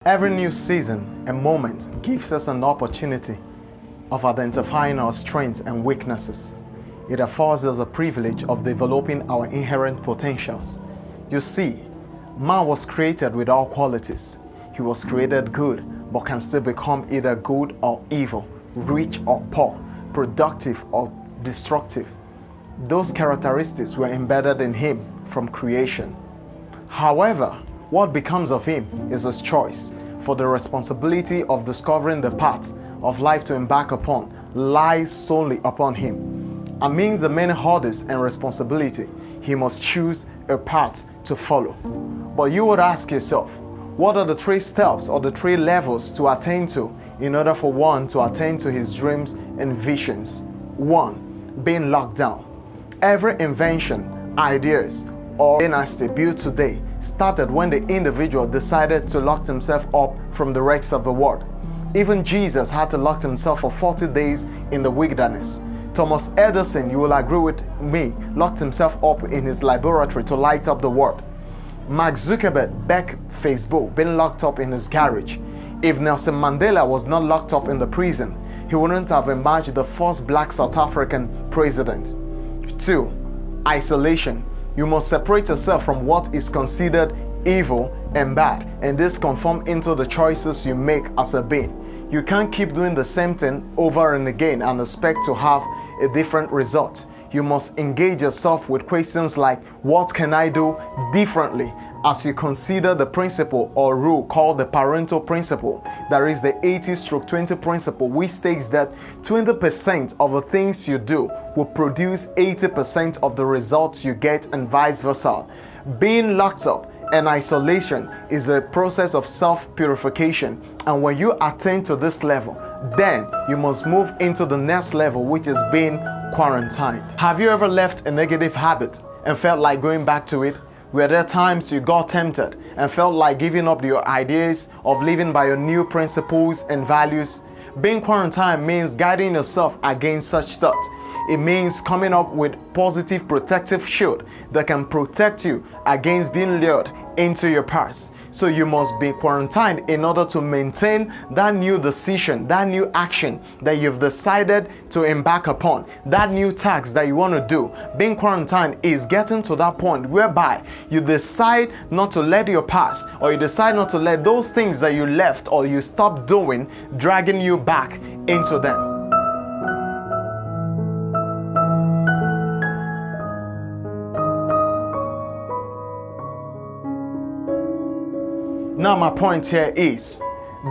Every new season and moment gives us an opportunity of identifying our strengths and weaknesses. It affords us a privilege of developing our inherent potentials. You see, man was created with all qualities. He was created good, but can still become either good or evil, rich or poor, productive or destructive. Those characteristics were embedded in him from creation. However, what becomes of him is his choice, for the responsibility of discovering the path of life to embark upon lies solely upon him. Amidst the many hurdles and responsibility, he must choose a path to follow. But you would ask yourself, what are the 3 steps or the 3 levels to attain to in order for one to attain to his dreams and visions? 1. Being locked down. Every invention, ideas, or dynasty built today started when the individual decided to lock himself up from the rest of the world. Even Jesus had to lock himself for 40 days in the wilderness. Thomas Edison, you will agree with me, locked himself up in his laboratory to light up the world. Mark Zuckerberg begged Facebook, being locked up in his garage. If Nelson Mandela was not locked up in the prison, he wouldn't have emerged the first black South African president. 2. Isolation. You must separate yourself from what is considered evil and bad, and this conform into the choices you make as a being. You can't keep doing the same thing over and again and expect to have a different result. You must engage yourself with questions like, what can I do differently? As you consider the principle or rule called the Pareto principle, there is the 80/20 principle, which states that 20% of the things you do will produce 80% of the results you get, and vice versa. Being locked up and isolation is a process of self-purification, and when you attain to this level, then you must move into the next level, which is being quarantined. Have you ever left a negative habit and felt like going back to it? Were there times you got tempted and felt like giving up your ideas of living by your new principles and values? Being quarantined means guiding yourself against such thoughts. It means coming up with positive protective shield that can protect you against being lured into your past. So you must be quarantined in order to maintain that new decision, that new action that you've decided to embark upon, that new task that you want to do. Being quarantined is getting to that point whereby you decide not to let your past, or you decide not to let those things that you left or you stopped doing dragging you back into them. Now my point here is,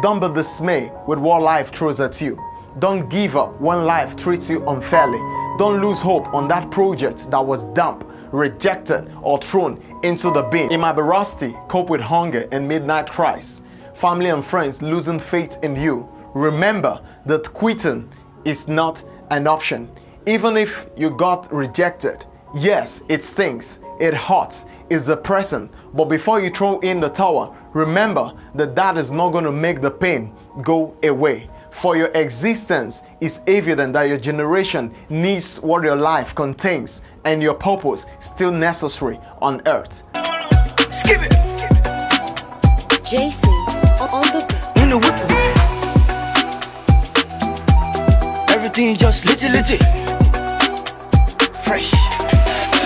don't be dismayed with what life throws at you. Don't give up when life treats you unfairly. Don't lose hope on that project that was dumped, rejected, or thrown into the bin. It might be rusty, cope with hunger and midnight cries. Family and friends losing faith in you. Remember that quitting is not an option. Even if you got rejected, yes, it stings, it hurts, it's depressing, but before you throw in the towel, remember that that is not going to make the pain go away. For your existence is evident that your generation needs what your life contains, and your purpose still necessary on earth. Skip it. Jason on the In the whip. Everything just litty. Fresh.